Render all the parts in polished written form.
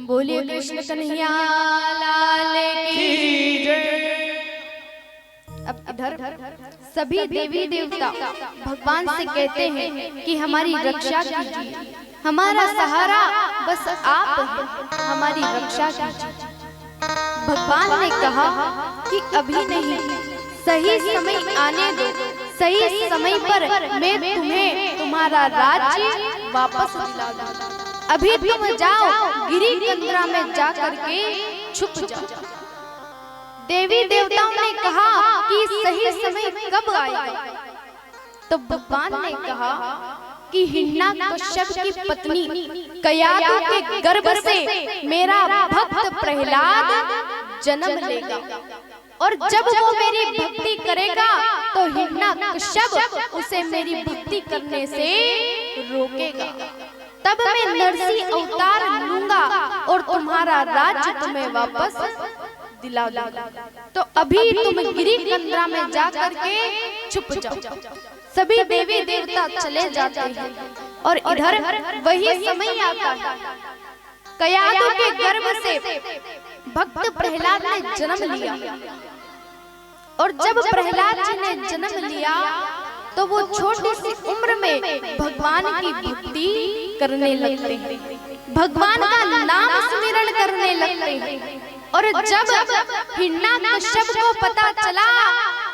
बोलिए कृष्ण कन्हैया लाल की जय। अब इधर सभी देवी देवता भगवान से कहते हैं कि हमारी रक्षा कीजिए, हमारा सहारा बस आप हैं, हमारी रक्षा कीजिए। भगवान ने कहा कि अभी नहीं, सही समय आने दो, सही समय पर मैं तुम्हें तुम्हारा राज्य वापस दिला दूंगा। अभी तुम जाओ गिरी कंदरा में जा करके छुप जाओ। देवी देवताओं ने कहा कि सही समय कब आएगा? तो भगवान ने कहा कि हिरण्यकश्यप की पत्नी कयादु के गर्भ से मेरा भक्त प्रहलाद जन्म लेगा, और जब वो मेरी भक्ति करेगा तो हिरण्यकश्यप उसे मेरी भक्ति करने से रोकेगा। तब मैं नरसिंह अवतार लूंगा और तुम्हारा राज्य तुम्हें वापस दिला दूंगा। तो अभी तुम गिरी कंदरा में जा करके छुप जाओ। सभी देवी देवता चले जाते हैं और इधर वही समय आता है। कयादु के गर्भ से भक्त प्रहलाद ने जन्म लिया, और जब प्रहलाद जी ने जन्म लिया तो वो छोटी सी उम्र में भगवान की भक्ति करने लगते हैं, भगवान का नाम स्मरण करने लगते हैं। और जब हिरण्यकश्यप को पता चला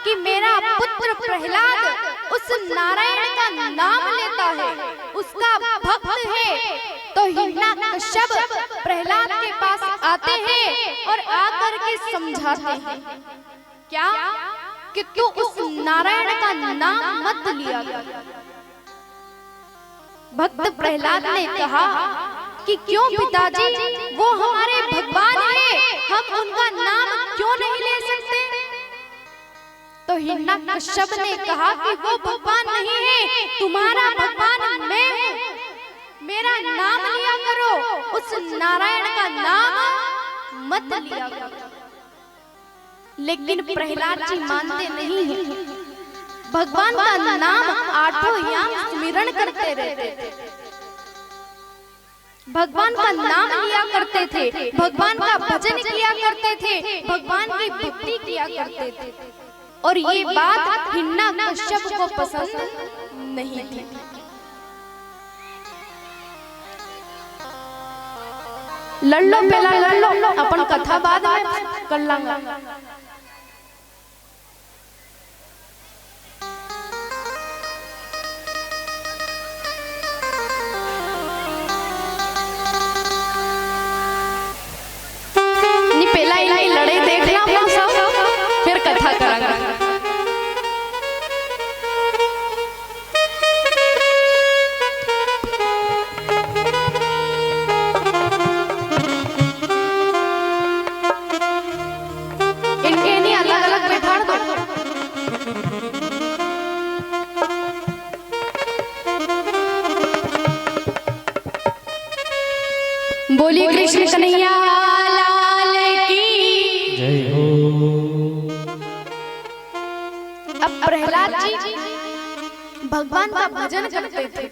कि मेरा पुत्र प्रहलाद उस नारायण का नाम लेता है, उसका भक्त है, तो हिरण्यकश्यप प्रहलाद के पास आते हैं और आकर के समझाते हैं क्या कि तू उस नारायण का नाम मत लिया कर। भक्त प्रहलाद ने कहा कि क्यों पिताजी, वो हमारे भगवान हैं, हम उनका नाम क्यों नहीं ले सकते? तो हिरण्यकश्यप ने कहा कि वो भगवान नहीं है, तुम्हारा भगवान मैं हूँ, मेरा नाम लिया करो, उस नारायण का नाम मत लिया करो। लेकिन प्रहलाद जी मानते नहीं हैं। भगवान का नाम आठों याम स्मरण करते रहते थे, भगवान का नाम लिया करते थे, भगवान का भजन किया करते थे, भगवान की भक्ति किया करते थे। और ये बात हिरण्यकश्यप को पसंद नहीं थी। लड़ लो पहला लड़ लो, अपन कथा बाद में कर लांगा। लड़ाई देखना अपना सब, फिर कथा करांगा। इनके नहीं अलग अलग बैठा दो। बोलिए कृष्ण कन्हैया प्रहलाद जी भगवान का भजन करते थे,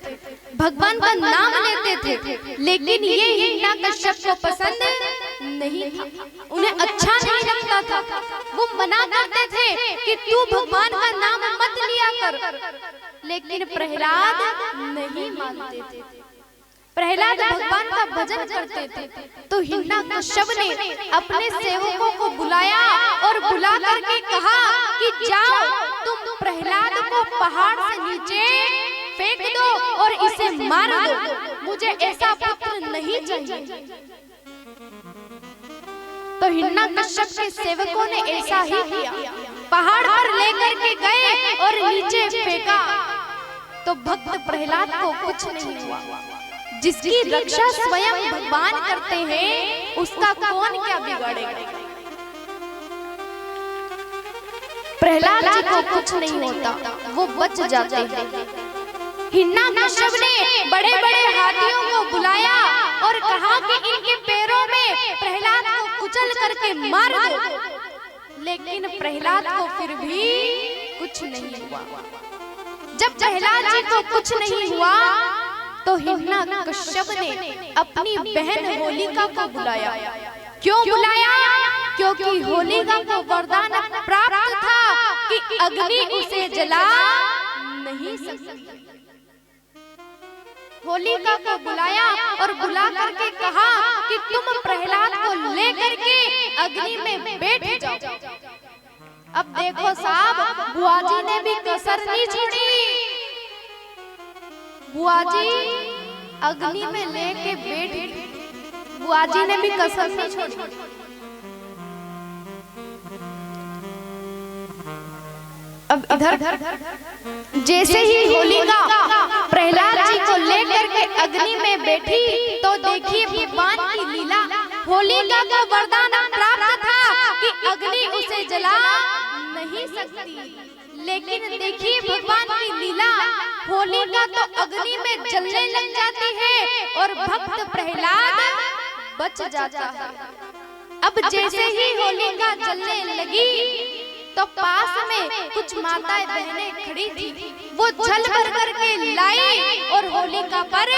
भगवान का नाम लेते थे, लेकिन ये हिरण्यकश्यप को पसंद नहीं था, उन्हें अच्छा नहीं लगता था। वो मना करते थे कि तू भगवान का नाम मत लिया कर, लेकिन प्रहलाद नहीं मानते थे। प्रहलाद भगवान का भजन करते थे। तो हिरण्यकश्यप ने अपने सेवकों को बुलाया और बुला करके कहा कि जाओ तुम प्रहलाद को पहाड़ से नीचे फेंक दो और इसे मार दो, मुझे ऐसा पुत्र नहीं चाहिए। तो हिरण्यकश्यप के सेवकों ने ऐसा ही किया, पहाड़ पर लेकर के गए और नीचे फेंका। तो भक्त प्रहलाद को कुछ नहीं हुआ। जिसकी रक्षा स्वयं भगवान करते हैं उसका कौन क्या बिगाड़ेगा। प्रहलाद जी को कुछ नहीं होता, वो बच जाते हैं। हिरण्यकश्यप ने बड़े बड़े हाथियों को बुलाया और कहा कि इनके पैरों में प्रहलाद को कुचल करके मार दो, लेकिन प्रहलाद को फिर भी कुछ नहीं हुआ। जब प्रहलाद जी को कुछ नहीं हुआ तो हिरण्यकश्यप ने अपनी बहन होलिका को बुलाया। क्यों बुलाया? क्योंकि होलिका को वरदान प्राप्त था कि अग्नि उसे जला नहीं सकती। होलिका को बुलाया और बुला करके कहा कि तुम प्रहलाद को लेकर के अग्नि में बैठ जाओ। अब देखो साहब, बुआजी ने भी कसर नहीं छोड़ी। बुआजी अग्नि में लेके बैठ गई। बुआजी ने भी कसर नहीं छोड़ी। अब इधर जैसे ही होलिका प्रहलाद जी को लेकर के अग्नि में बैठी तो देखिए भगवान की लीला। होलिका को वरदान प्राप्त था कि अग्नि उसे जला नहीं सकती, लेकिन देखिए भगवान की लीला। होलिका तो अग्नि में जलने लग जाती है और भक्त प्रहलाद बच जाता है। अब जैसे ही होलिका जलने लगी तो पास में कुछ माताएं बहनें खड़ी थी। वो जल भर करके लाई और होलिका पर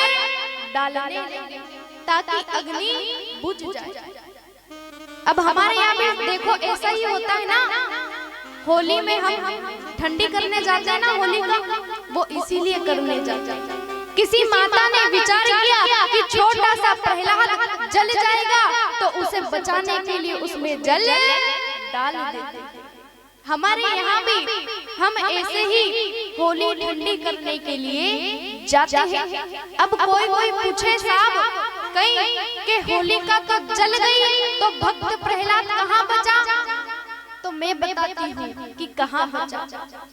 डालने लगी ताकि अग्नि बुझ जाए। अब हमारे यहाँ पे देखो ऐसा ही होता है ना, होली में हम ठंडी करने जाते हैं ना होलिका, वो इसीलिए करने जाते हैं। किसी माता ने विचार किया कि छोटा सा प्रहलाद जल जाएगा तो उसे बचाने के लिए उसमें जल डाल देते हैं। हमारे यहाँ भी हम ऐसे ही होली ठंडी करने के लिए जाते हैं। अब कोई पूछे साहब कहीं के होलिका तो जल गई तो भक्त प्रहलाद कहाँ बचा? तो मैं बताती हूँ कि कहाँ बचा।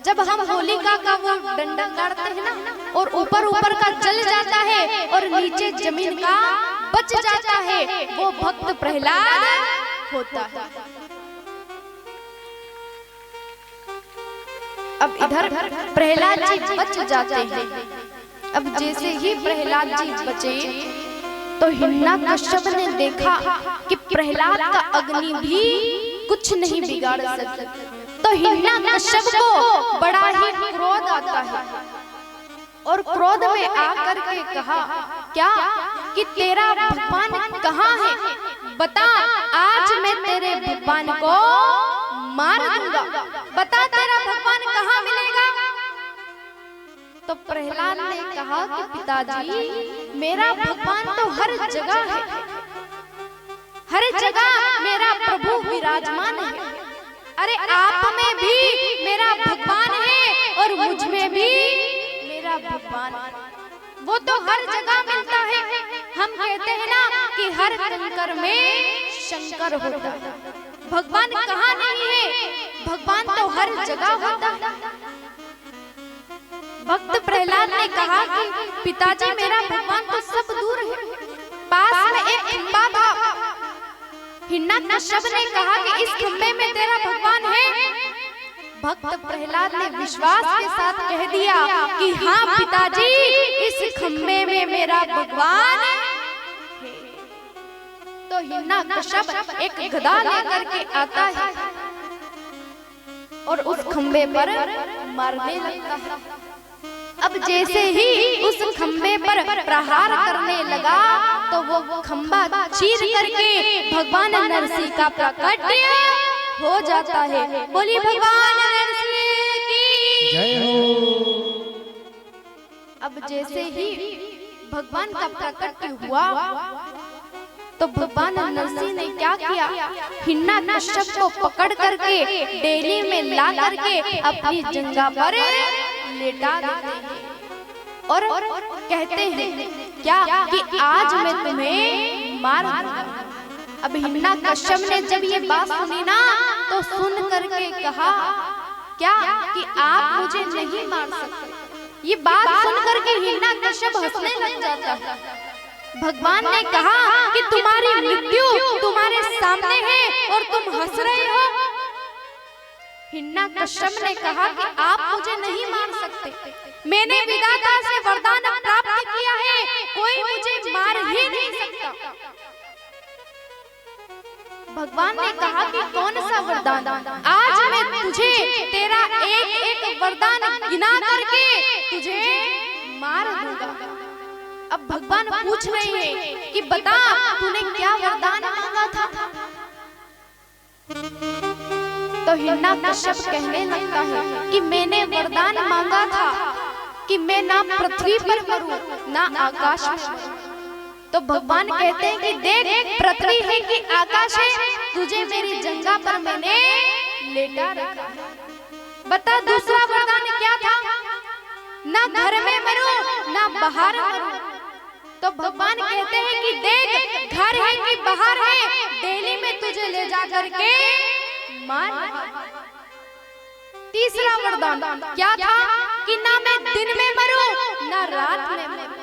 जब हम होलिका का वो डंडा गाड़ते हैं ना और ऊपर का जल जाता है और नीचे जमीन का बच जाता है, वो भक्त प्रहलाद होता है। अब इधर प्रहलाद जी बच जाते हैं। अब जैसे ही प्रहलाद जी बचे तो हिरण्यकश्यप ने देखा कि प्रहलाद का अग्नि भी कुछ नहीं बिगाड़ सकता। तो हिरण्यकश्यप को बड़ा ही क्रोध आता है और क्रोध में आकर के कहा क्या कि तेरा भगवान कहाँ है? बता, आज मैं तेरे भगवान को मार दूंगा। बता तेरा भगवान कहाँ मिलेगा? तो प्रहलाद ने कहा कि पिताजी, मेरा भगवान तो हर जगह है, हर जगह मेरा प्रभु विराजमान है। अरे आप में भी मेरा भगवान है और मुझ में भी मेरा भगवान है, वो तो हर जगह मिलता है। हम कहते हैं ना कि हर कंकर में शंकर होता है। भगवान कहाँ नहीं है? भगवान तो हर जगह होता है। भक्त प्रहलाद ने कहा कि पिताजी, मेरा भगवान तो सब दूर है, पास में एक खंबा था। हिरण्यकश्यप ने कहा कि इस खंबे में तेरा भगवान है। भक्त प्रहलाद ने विश्वास के साथ कह दिया कि हाँ पिताजी, इस खंबे में मेरा भगवान है। तो हिरण्यकश्यप एक गदा लेकर के आता है और उस खंबे पर मारने लगता है। अब जैसे ही उस खंबे पर प्रहार करने लगा तो वो खंबा चीर करके भगवान नरसिंह का प्रकट हो जाता है। बोली भगवान नरसिंह की जय हो। अब जैसे ही भगवान का प्रकट हुआ तो भगवान नरसिंह ने क्या किया? हिरण्यकश्यप को पकड़ करके डेली में ला करके अपनी जंघा पर लेटा देते हैं और कहते हैं क्या कि आज मैं तुम्हें मार दूंगा। अब हिरण्यकश्यप ने जब ये बात सुनी ना तो सुन करके कहा क्या कि आप मुझे नहीं मार सकते। ये बात सुन करके हिरण्यकश्यप हंसने लग जाता है। भगवान ने कहा कि तुम्हारी मृत्यु तुम्हारे सामने है और तुम हंस रहे हो। हिरण्यकश्यप ने कहा कि आप मुझे नहीं मार सकते, मैंने विधाता से वरदान प्राप्त किया है, कोई मुझे मार ही नहीं सकता। भगवान ने कहा कि कौन सा वरदान? आज मैं तुझे तेरा एक एक वरदान गिना करके तुझे मार दूंगा। अब भगवान पूछ रहे हैं कि बता तूने क्या वरदान मांगा था? तो हिरण्यकश्यप कहने लगता है कि मैंने वरदान मांगा था कि मैं ना पृथ्वी पर मरूं ना आकाश में। तो भगवान कहते हैं कि देख पृथ्वी है कि आकाश है, तुझे मेरी जंगा पर मैंने लेटा रखा। बता दूसरा वरदान क्या था? ना घर में मरूं ना बाहर मरूं। तो भगवान कहते हैं कि देख घर है कि बाहर है, डेली में तुझे ले जा करके मार। तीसरा वरदान क्या था? कि ना मैं दिन में मरूं ना रात में मरूं।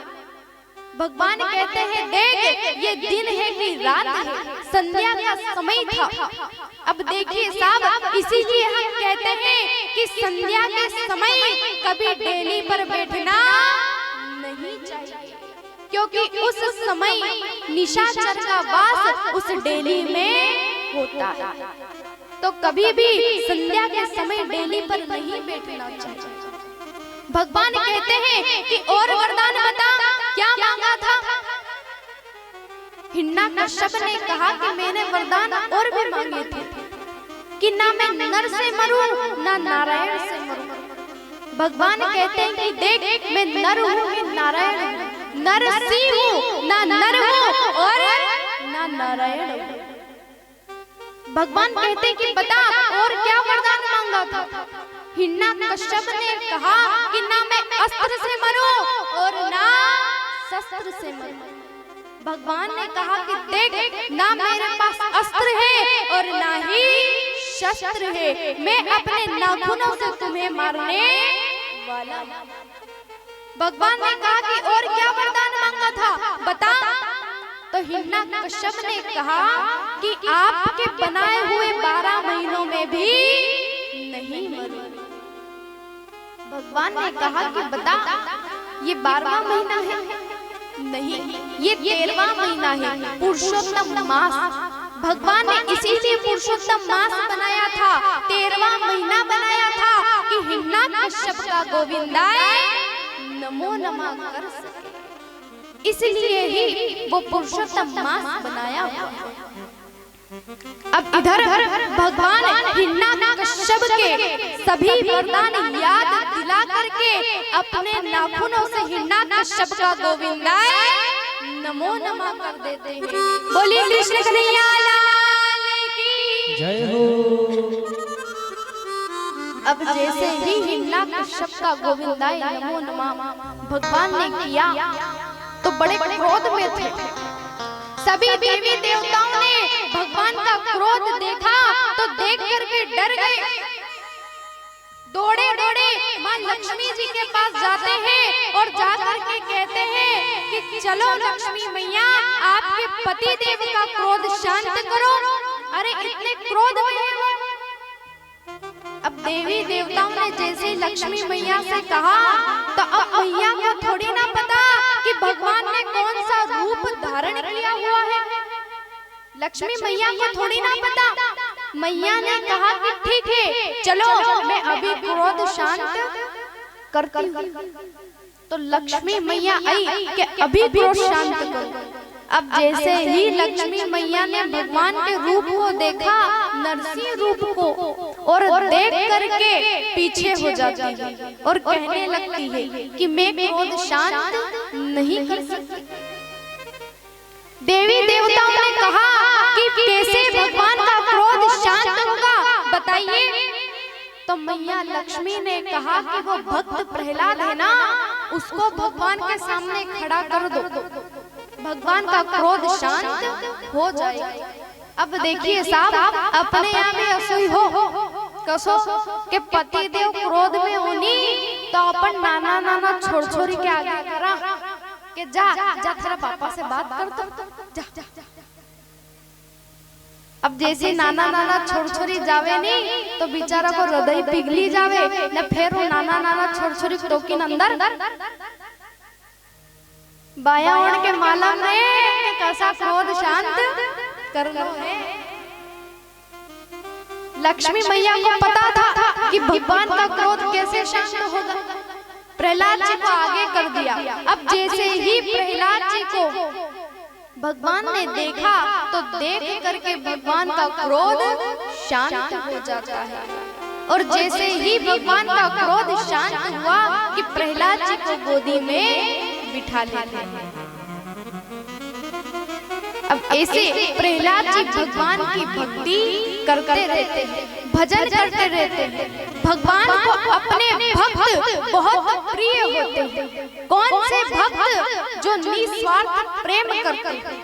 भगवान कहते हैं देख ये दिन है कि रात है, संध्या का समय था। अब देखिए साहब, इसीलिए हम कहते हैं कि संध्या के समय कभी डेली पर बैठना नहीं चाहिए, क्योंकि उस समय निशाचर का वास उस डेली में होता है। तो कभी भी संध्या के समय डेली पर नहीं बैठना चाहिए। भगवान कहते हैं कि और वरदान बता, क्या मांगा था? हिरण्यकश्यप ने कहा कि मैंने वरदान और भी मांगे थे कि ना मैं नर से मरूं ना नारायण से मरूं। भगवान कहते हैं कि देख मैं नर हूं कि नारायण हूं, नर सिंह हूं ना नर हूं और ना नारायण हूं। भगवान कहते हैं कि बता और क्या वरदान मांगा था? हिरण्यकश्यप ने कहा कि ना मैं अस्त्र से मरूं और ना शस्त्र से मरूं। भगवान ने कहा कि देख ना मेरे पास अस्त्र है और ना ही शस्त्र है, मैं अपने नाखूनों से तुम्हें मारने वाला। भगवान ने कहा कि और क्या वरदान मांगा था? बता। तो हिरण्यकश्यप ने कहा कि आपके बनाए हुए 12 महीनों में भी नहीं मरूं। भगवान ने कहा कि बता ये 12वां महीना है? नहीं, ये 13वां महीना है, पुरुषोत्तम मास। भगवान ने इसीलिए पुरुषोत्तम मास बनाया था, 13वां महीना बनाया था कि हिरण्यकश्यप का गोविंदाय नमो नमः कर सके। इसलिए ही वो पुरुषोत्तम मास बनाया हुआ। अब इधर भगवान हिरण्यकश्यप के सभी वरदान याद दिला करके अपने नाखूनों से हिरण्यकश्यप का गोविंदाय नमो नमः कर देते हैं। बोलिए कृष्ण कन्हैया लाल की जय हो। अब जैसे ही हिरण्यकश्यप का गोविंदाय नमो नमः भगवान ने किया तो बड़े क्रोध में थे। सभी देवी देवताओं ने भगवान का क्रोध देखा तो देख करके डर गए। दौड़े दौड़े माँ लक्ष्मी जी के पास जाते हैं और जाकर के कहते हैं कि चलो लक्ष्मी मैया आपके पति देव का क्रोध शांत करो। अरे इतने क्रोध में है वो। अब देवी देवताओं ने जैसे लक्ष्मी मैया से कहा तो अब मैया को थोड़ी ना पता कि भगवान ने कौन सा रूप धारण किया हुआ है। लक्ष्मी मैया को थोड़ी ना पता। मैया ने कहा कि ठीक है चलो मैं अभी क्रोध शांत करती हूँ। तो लक्ष्मी मैया आई कि अभी क्रोध शांत करो। अब जैसे ही लक्ष्मी मैया ने भगवान के रूप को देखा, नरसिंह रूप को, और देख करके पीछे हो जाती है और कहने लगती है कि मैं क्रोध शांत नहीं कर सकती। देवी देवताओं ने कहा कि कैसे भगवान का क्रोध शांत होगा बताइए। तो मैया लक्ष्मी ने कहा कि वो भक्त प्रहलाद है ना, उसको भगवान के सामने खड़ा कर दो, भगवान का क्रोध शांत हो जाएगा। अब देखिए साहब, अपने यहाँ भी असुई हो कसो के पति देव क्रोध में होनी तो अपन नाना नाना छोड़ छोड़ी के आगे करा के जा जा तेरा पापा से बात कर तो जा, जा, जा। अब जैसे नाना नाना छोड़ छोड़ी जावे नहीं तो बेचारा को हृदय पिघली जावे न, फिर वो नाना नाना छोड़ छोड़ी टोकिन अंदर बाया ओढ़ के माला में कैसा क्रोध शांत कर लो है। लक्ष्मी मैया को पता था कि भगवान का क्रोध कैसे शांत होगा, प्रहलाद जी को आगे कर दिया। अब जैसे ही प्रहलाद जी को भगवान ने देखा तो देख करके भगवान का क्रोध शांत हो जाता है। और जैसे ही भगवान का क्रोध शांत हुआ कि प्रहलाद जी को गोदी में बिठा लेते हैं। अब ऐसे प्रहलाद जी भगवान की भक्ति करते रहते हैं, भजन करते रहते हैं। भगवान को अपने भक्त बहुत प्रिय होते हैं। कौन से भक्त? जो निस्वार्थ प्रेम करते हैं,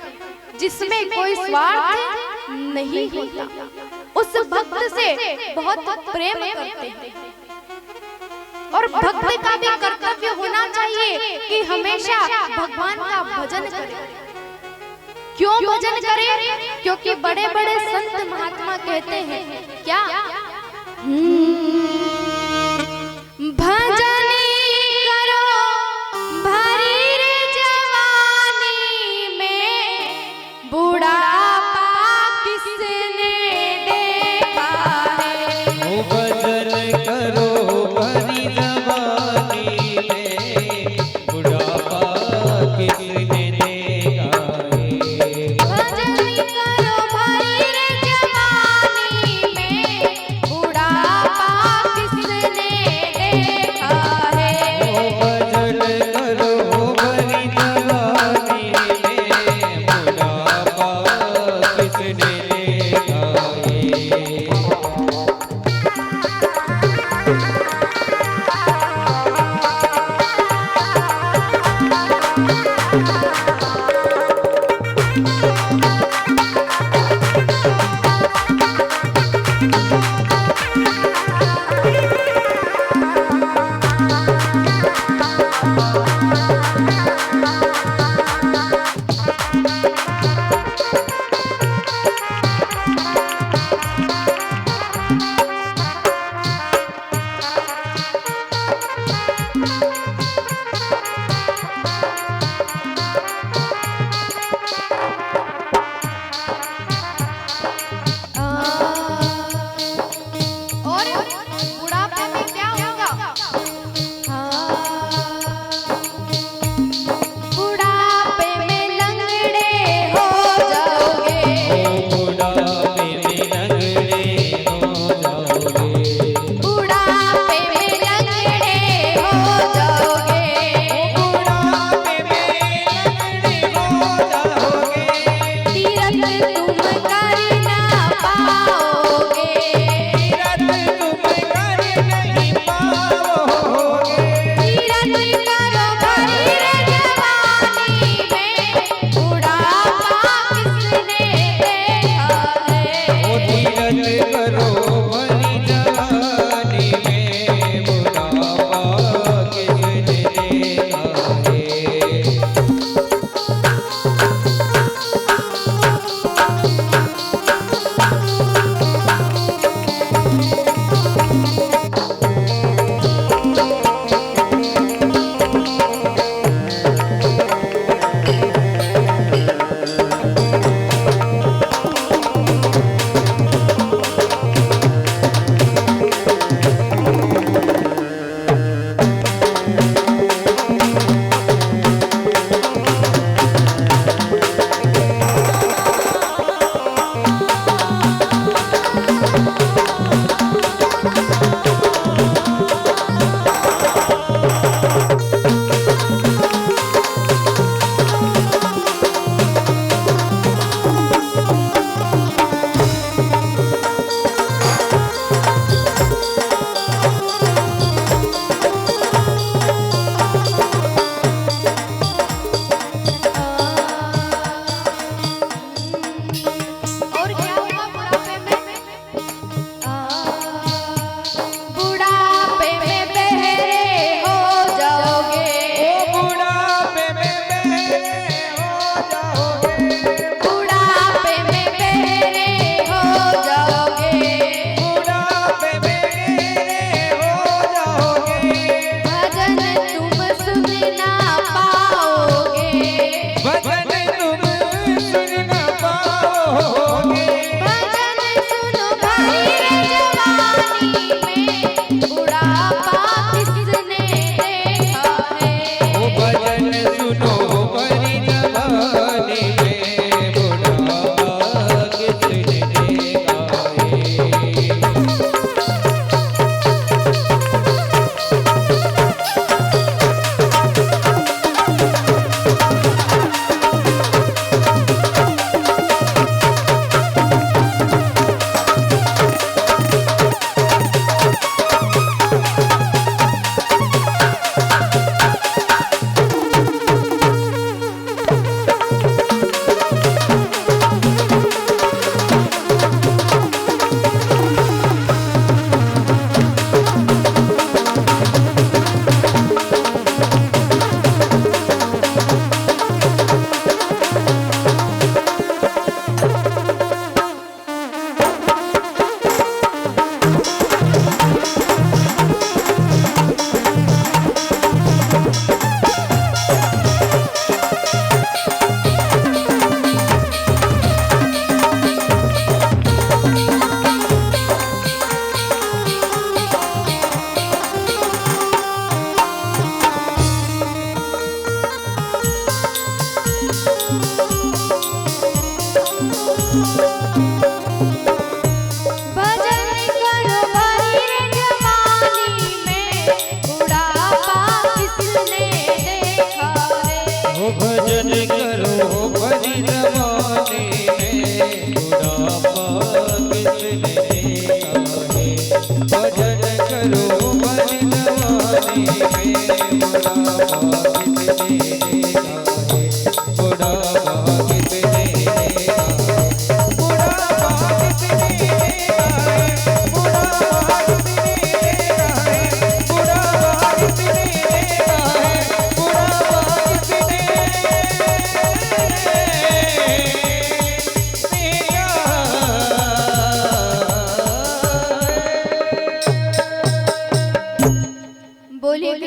जिसमें कोई स्वार्थ नहीं होता, उस भक्त से बहुत प्रेम करते हैं। और भक्त का भी कर्तव्य होना चाहिए कि हमेशा भगवान का भजन करे। क्यों भजन करें? क्योंकि बड़े बड़े संत महात्मा कहते हैं क्या, भजन करो भरी रे जवानी में, बुढ़ापा किसने देखा है। भजन करो भरी जवानी में, बुढ़ापा किसने भजन करो भरी रे जवानी में, बुढ़ापा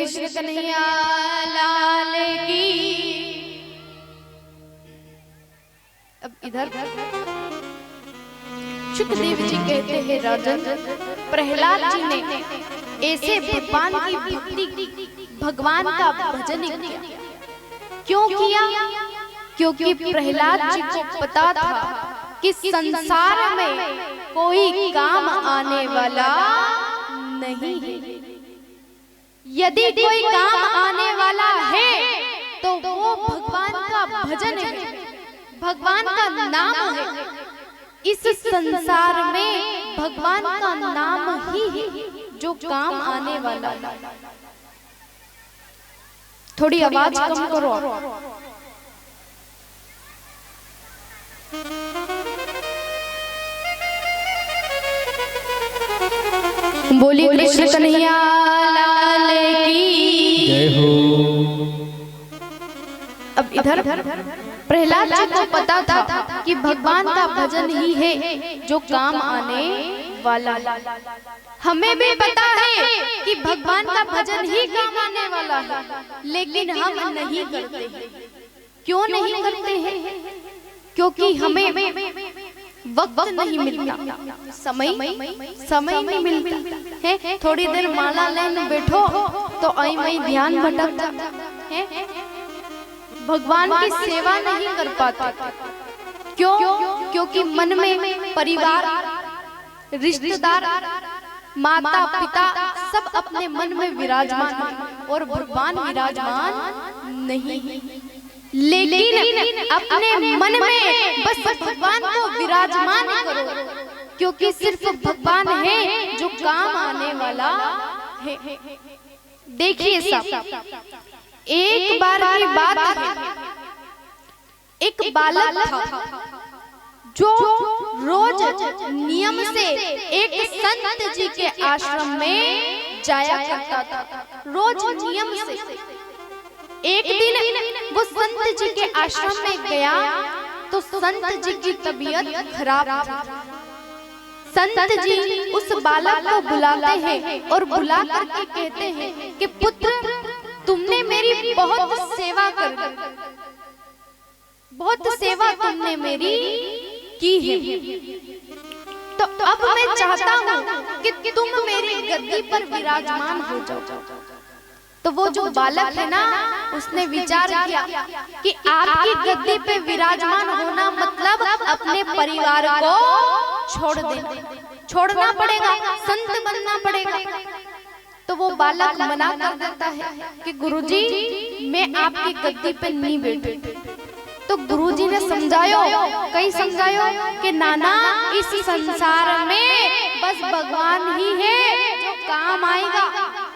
कृष्ण कन्हैया लाल की। अब इधर सुखदेव जी कहते हैं राजन, प्रहलाद जी ने ऐसे भगवान की भक्ति, भगवान का भजन किया। क्यों किया? क्योंकि प्रहलाद जी को पता था कि संसार में कोई काम आने वाला नहीं है। यदि कोई काम आने वाला है तो वो भगवान का भजन है, भगवान का नाम है। इस संसार में भगवान का नाम ही है जो काम आने वाला है। थोड़ी आवाज कम करो। बोलिए कृष्ण कन्हैया लाल की जय हो। अब इधर प्रहलाद जी को पता था कि भगवान का भजन ही है जो काम आने वाला है। हमें भी पता है कि भगवान का भजन ही काम आने वाला है, लेकिन हम नहीं करते हैं। क्यों नहीं करते हैं? क्योंकि हमें वक्त नहीं मिलता, समय नहीं मिलता है। थोड़ी देर माला लेने बैठो तो आई वही ध्यान भटकता है, भगवान की सेवा नहीं कर पाते। क्यों? क्योंकि मन में परिवार, रिश्तेदार, माता पिता सब अपने मन में विराजमान और भगवान विराजमान नहीं। लेकिन अपने मन में बस भगवान को विराजमान करो, क्योंकि सिर्फ भगवान है जो काम आने वाला है। देखिए सब, एक बार की बात है, एक बालक था जो रोज नियम से एक संत जी के आश्रम में जाया करता था। रोज नियम से। एक दिन वो संत जी के आश्रम में गया तो संत जी की तबीयत खराब थी। संत जी उस बालक को बुलाते हैं और बुला करके कहते हैं कि पुत्र, तुमने मेरी बहुत सेवा कर दी, बहुत सेवा तुमने मेरी की है, तो अब मैं चाहता हूँ कि तुम मेरी गद्दी पर विराजमान हो जाओ। तो वो जो बालक है ना, उसने विचार किया कि आपकी गद्दी पे विराजमान होना मतलब अपने परिवार को छोड़ देना, छोड़ना पड़ेगा, संत बनना पड़ेगा। तो वो बालक मना कर देता है कि गुरुजी, मैं आपकी गद्दी पे नहीं बैठूं। तो गुरुजी ने समझायो, कई समझायो कि नाना, इस संसार में बस भगवान ही है जो काम आएगा,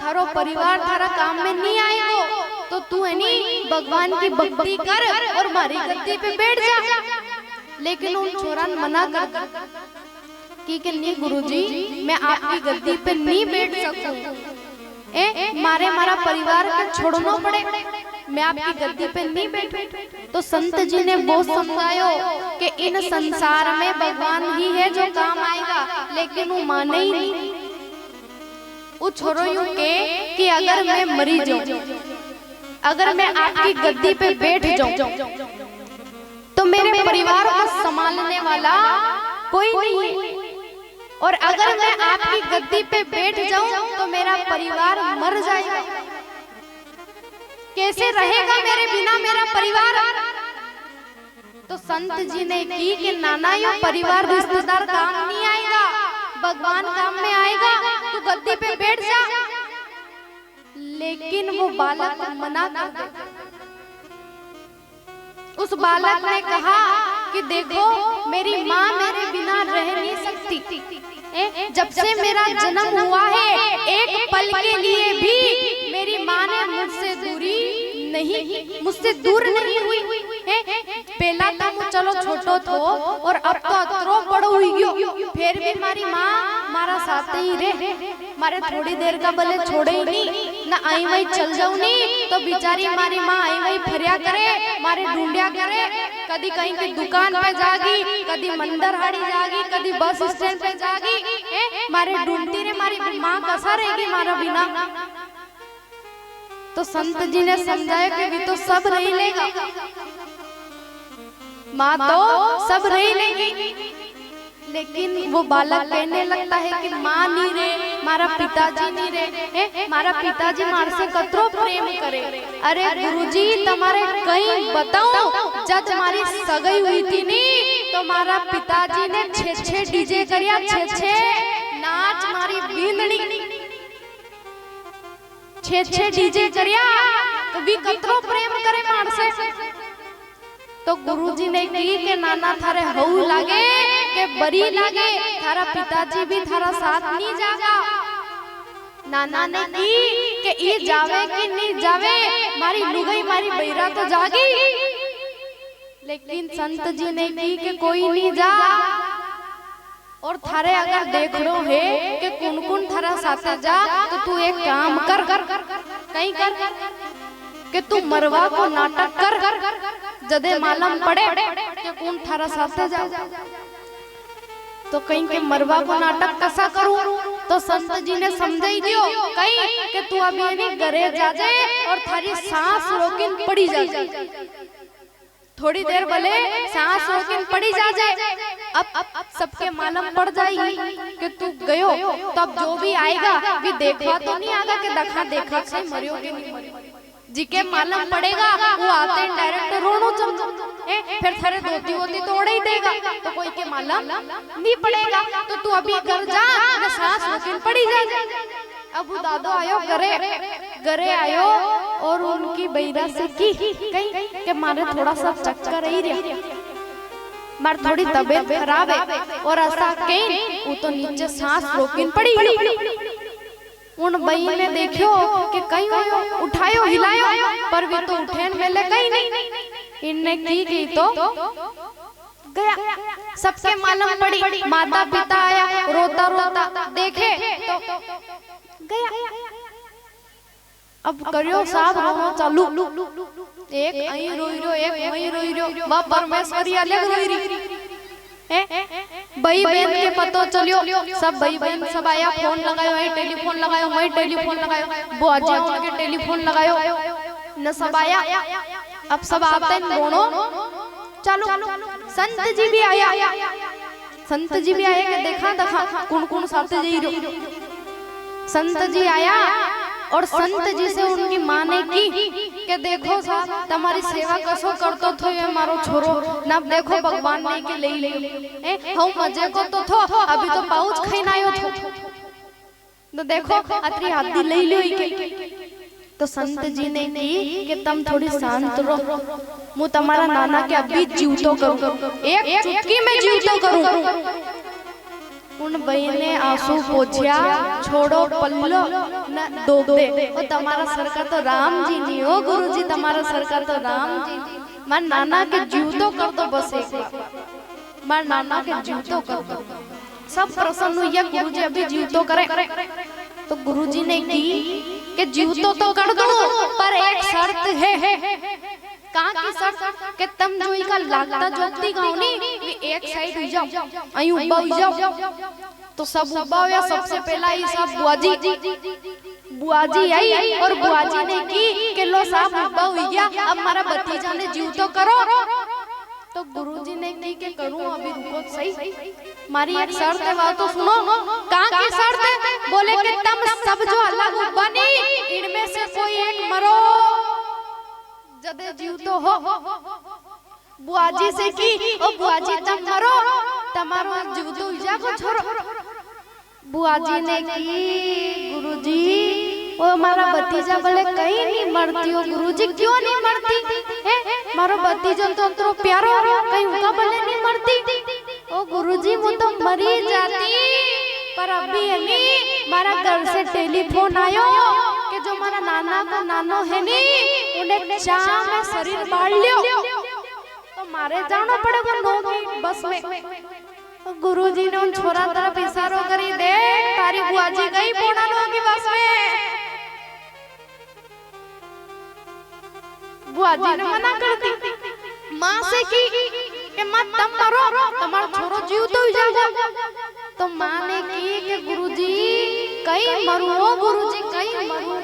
थारो परिवार थारा काम में नहीं आएगा। तो तू है नी भगवान की भक्ति कर और हमारी गद्दी पे बैठ जा। लेकिन उन छोरा ने मना कर दिया कि नहीं गुरुजी, मैं आपकी गद्दी पे नहीं बैठ सकूं, मारे हमारा परिवार को छोड़ना पड़े, मैं आपकी गद्दी पे नहीं बैठूं। तो संत जी ने बहुत समझायो कि इन संसार में भगवान ही है जो काम आएगा, लेकिन वो माने ही नहीं। वो छोरो यूं के कि अगर मैं मरी जाऊं, अगर मैं आपकी गद्दी पे बैठ जाऊं, तो मेरे परिवार को संभालने वाला कोई नहीं है, और अगर मैं आपकी गद्दी पे बैठ जाऊं तो मेरा परिवार मर जाएगा। कैसे रहेगा मेरे बिना मेरा परिवार? तो संत जी ने की कि नाना, ये परिवार रिश्तेदार काम नहीं आएगा, भगवान काम में आएगा, तू गद्दी पे बैठ जा। लेकिन वो बालक मना कर दिया। उस बालक ने कहा कि देखो, मेरी माँ मेरे बिना रह नहीं सकती, जब से मेरा जन्म हुआ है एक पल के लिए भी मेरी माँ ने मुझसे दूर नहीं हुई है। पहला तो चलो छोटो थो और अब तो अतरो बड़ो हुई गयो, फिर भी हमारी माँ मारा साथ ही रहे, मारे थोड़ी देर का भले छोड़े ही नहीं ना, आई वही चल जाऊं नहीं तो बेचारी हमारी माँ आई वही फरिया करे, मारे ढूंढिया करे, कदी कहीं की दुकान पे जागी, कदी मंदिर हाड़ी जागी, कदी बस स्टैंड पे जागी, मारे ढूंढती रे, मारी माँ कसा रहेगी मारा बिना। तो संत जी ने समझाया कि भी तो सब रही लेगा, माँ तो सब रही लेगी, लेकिन वो बालक कहने लगता है कि माँ नहीं रहे, मारा पिताजी नहीं रहे, मारा पिताजी मार से कतरो प्रेम करे। अरे गुरुजी तुम्हारे कहीं बताऊं, जब हमारी सगाई हुई थी नी तो मारा पिताजी ने 6 डीजे करिया, 6 नाच मारी बींदड़ी, 6 डीजे करिया, तो भी कतरो प्रेम करे मार से। तो गुरुजी ने की के नाना थारे हऊ लागे के बरी लागे, थारा पिताजी भी थारा साथ नहीं जागा। नाना ने की के ये जावे कि नहीं जावे, मारी लुगाई मारी बैरा तो जागी, लेकिन संत जी ने की के कोई नहीं जा। और थारे अगर देख लो है कि कुन थारा साथ जा, तो तू एक काम कर, कहीं कर कि तू मरवा को नाटक कर, जदे मालूम पड़े कि कौन थारा साथ जा। तो कहीं के मरवा को नाटक कैसा करूं, तो संत जी ने समझाई दियो कहीं कि तू अभी नहीं घरे जा जाए और थारी सांस रोकिन पड़ी जा जाए, थोड़ी देर भले सांस रोकिन पड़ी जा जाए। अब सबके मालूम पड़ जाएगी कि तू गयो, तब जो भी आएगा भी देखा तो नहीं आएगा कि देखा से मरियो कि नहीं मरियो, जिके मालूम पड़ेगा वो आते डायरेक्ट रोनो चल, फिर थारे धोती होती तो ओढ़ ही देगा, तो कोई के मालूम नहीं पड़ेगा। तो तू अभी घर जा, मैं सांस रोकिन पड़ी जा। अब वो दादो आयो घरे आयो और उनकी बैरा से की कहीं कि मारे थोड़ा सा चक्कर ही रहा, मार थोड़ी तबीयत खराब है, और ऐसा कहीं वो तो नीचे सांस रोकिन पड़ी। उन बई ने देखियो कि कहीं उठायो हिलायो, पर भी तो उठेन मेले कहीं नहीं। इनने की तो गया, सबके मालूम पड़ी, माता पिता आया रोता रोता देखे तो गया। अब करियो साहब रोनो चालू, एक अई रोई रो, एक मई रोई रो, वा परमेश्वरी अलग रोई रही। भाई बहन के पतो चलियो, सब भाई बहन सब आया, फोन लगायो, टेलीफोन लगायो, मैं टेलीफोन लगायो, बुआजी उनके टेलीफोन लगायो, न सब आया। अब सब आते रोनो चालू। संत जी भी आया, संत जी भी आया कि देखा कौन साथ जी रो। संत जी आया और संत जी से उनकी माँ ने की कि देखो साहब तुम्हारी सेवा कसो करतो थो ये मारो छोरो, ना देखो भगवान ने के ले हम मजे को तो थो, अभी तो पाउच खाइन आयो थो, तो देखो अतरी हाथी ले लो के। तो संत जी ने की कि तुम थोड़ी शांत रहो, मु तुम्हारा नाना के अभी जीवतो करूं, एक चुटकी में जीवतो करूं। उन बई ने आंसू पोछया, छोड़ो पल्लो न डूब दे, और तुम्हारा सरकार तो राम जी नहीं हो गुरुजी, तुम्हारा सरकार तो राम जी। मां नाना के जीवतो कर दो, बस एक मां नाना के जीवतो कर दो। सब प्रसन्न हुआ, गुरुजी अभी जीवतो करे। तो गुरुजी ने की कि जीवतो तो कर दो, पर एक शर्त है। कहाँ की शर्त कि तुम जो इका लागता जोती गाँव नहीं, एक साइड हो जाओ, अहीं उबा हो जाओ। तो सब उबा हुआ, सबसे पहला ही सब बुआजी आई, और बुआजी ने की कि लो साहब उबा हो गया, अब हमारा भतीजा ने जीव तो करो। तो गुरुजी ने की के करूं, अभी रुको सही, मारी एक शर्त है, वो तो सुनो। कहाँ की शर्त है? बोले कि तुम सब जो अलग उबा नहीं, इनमें से कोई एक मरो, जदे जीव तो हो। बुआजी से की, ओ बुआजी तुम मरो, तुम्हारो जीव तो जा को छोड़ो। बुआजी ने की गुरुजी, ओ हमारा भतीजा बोले कहीं नहीं मरती हो गुरुजी, क्यों नहीं मरती है? मारो भतीजो तो प्यारो, कहीं उनका बोले नहीं मरती। ओ गुरुजी वो तो मरी जाती, पर अभी नहीं, मारा घर से टेलीफोन आयो कि जो हमारा नाना का नानो है नी, उन्हें चाह में शरीर बाढ़ लियो, तो मारे जाना पड़ेगा 9 की बस में। तो गुरुजी ने उन छोरा तरफ इशारो करी, दे तारी बुआजी गई पोना 9 की बस में। बुआजी ने मना कर दी, माँ से की कि माँ तुम मरो, तुम्हारा छोरो जीव तो ही जाएगा। तो माँ ने की कि गुरुजी कहीं मरू, गुरुजी कहीं मरू,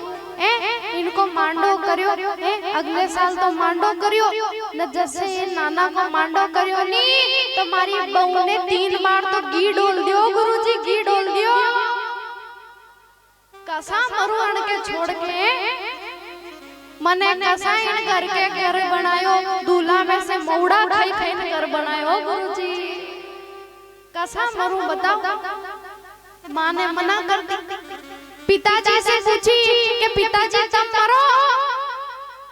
इनको मांडो करियो अगले साल तो मांडो करियो न, जैसे ये नाना को मांडो करियो नी तो मारी बहू ने 3 बार तो घी डोल दियो गुरुजी, घी डोल दियो। कसा मरु अण के छोड़ के मने कसा इन घर के घर बनायो, दूल्हा में से मौड़ा खाई खाई ने घर बनायो गुरुजी। कसा मरु बताओ। माँ ने मना कर दी, पिताजी से पूछी कि पिताजी तुम मरो,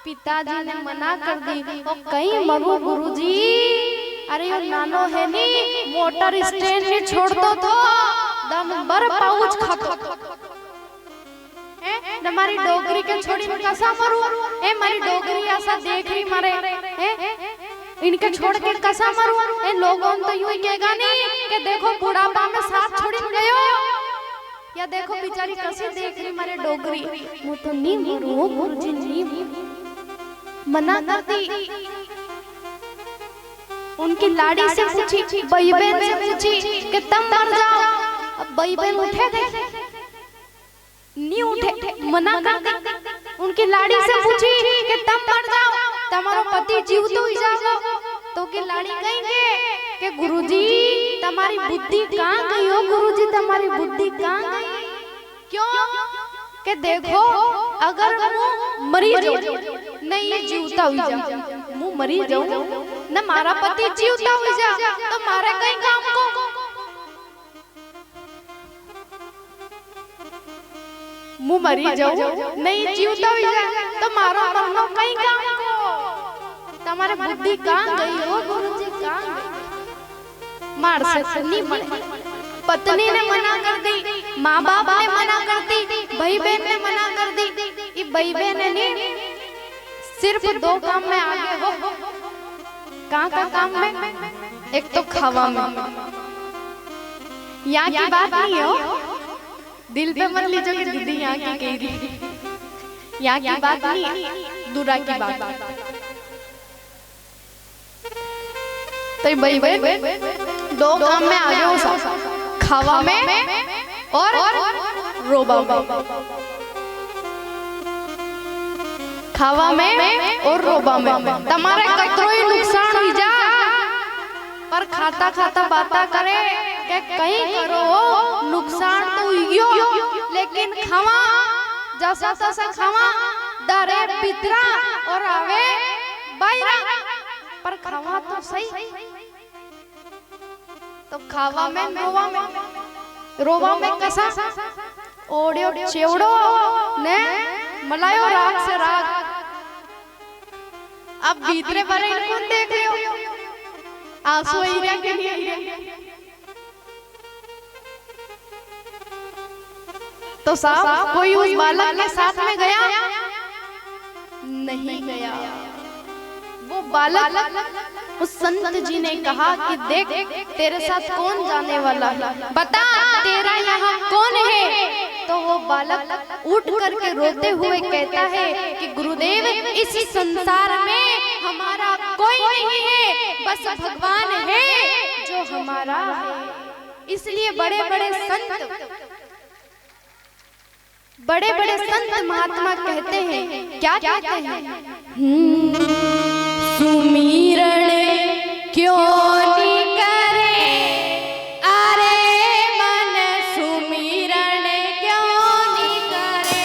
पिताजी ने मना कर दी। ओ कहीं मरू गुरुजी, अरे यो नानो है नी मोटर स्टैंड में छोड़ दो तो दम बर पाउच खा न मारी डोगरी के छोड़ी में कसा मरू। ए मारी डोगरी ऐसा देख रही मारे इनके छोड़ के कसा मरू। ए लोगों तो यूं ही कहेगा नहीं कि देखो बुढ़ापा में साथ छोड़ी गयो, या देखो बेचारी कैसे देख रही मारे डोगरी। वो तो नहीं मरू गुरुजी, नहीं मना कर दी। उनकी लाड़ी से पूछी, बई बहन से पूछी कि तुम मर जाओ। अब बई बहन उठे थे नहीं उठे, मना कर दी। उनकी लाड़ी से पूछी कि तुम मर जाओ, तुम्हारा पति जीव तो ही जाओ। तो की लाड़ी कहेंगे कि गुरुजी तुम्हारी बुद्धि कहाँ गई हो, गुरुजी तुम्हारी बुद्धि कहाँ गई। क्यों कि देखो अगर मैं मरी जाऊं नहीं ये जीवता हुई जा, मैं मरी जाऊं न मारा पति जीवता हुई जा तो मारे कहीं काम को। मैं मरी जाऊं नहीं जीवता हुई जा तो मारो मरनो कहीं काम को। तुम्हारे बुद्धि कहाँ गई हो गुरुजी, कहाँ गई। मार से नहीं मरे। पत्नी ने मना कर दी, माँ बाप ने मना कर दी, भाई बहन ने मना कर दी। ये भाई बहन ने सिर्फ 2 काम में आगे हो। कहाँ का काम में? एक तो खावा में। यहाँ की बात नहीं हो, दिल पे मत लीजिए कि दीदी यहाँ की कह रही। यहाँ की बात नहीं है, दूरा की बात। तो भाई बहन 2 काम में आगे हो सकता, खावा में और रोबा में। खावा में और रोबा में तुम्हारे कतरो ही नुकसान हुई जा, पर खाता खाता बाता करे कि कहीं करो नुकसान तो हुईयो, लेकिन खावा जैसा तैसा खावा डरे पितरा और आवे बायरा, पर खावा तो सही। तो खावा में रोवा में कसा ओडियो चेवड़ो ने मलायो राग से राग। अब भीतरे भरे कौन देख रहे हो, आंसू हीरे के लिए। तो साहब कोई उस बालक के साथ में गया नहीं गया। वो बालक उस संत जी ने कहा कि देख तेरे साथ कौन जाने वाला है, बता तेरा यहाँ कौन है। तो वो बालक उठ करके रोते हुए कहता है कि गुरुदेव इस संसार में हमारा कोई नहीं है, बस भगवान है जो हमारा है। इसलिए बड़े बड़े संत महात्मा कहते हैं, क्या कहते हैं, सुमिरण क्यों नहीं करे, अरे मन सुमिरण क्यों नहीं करे।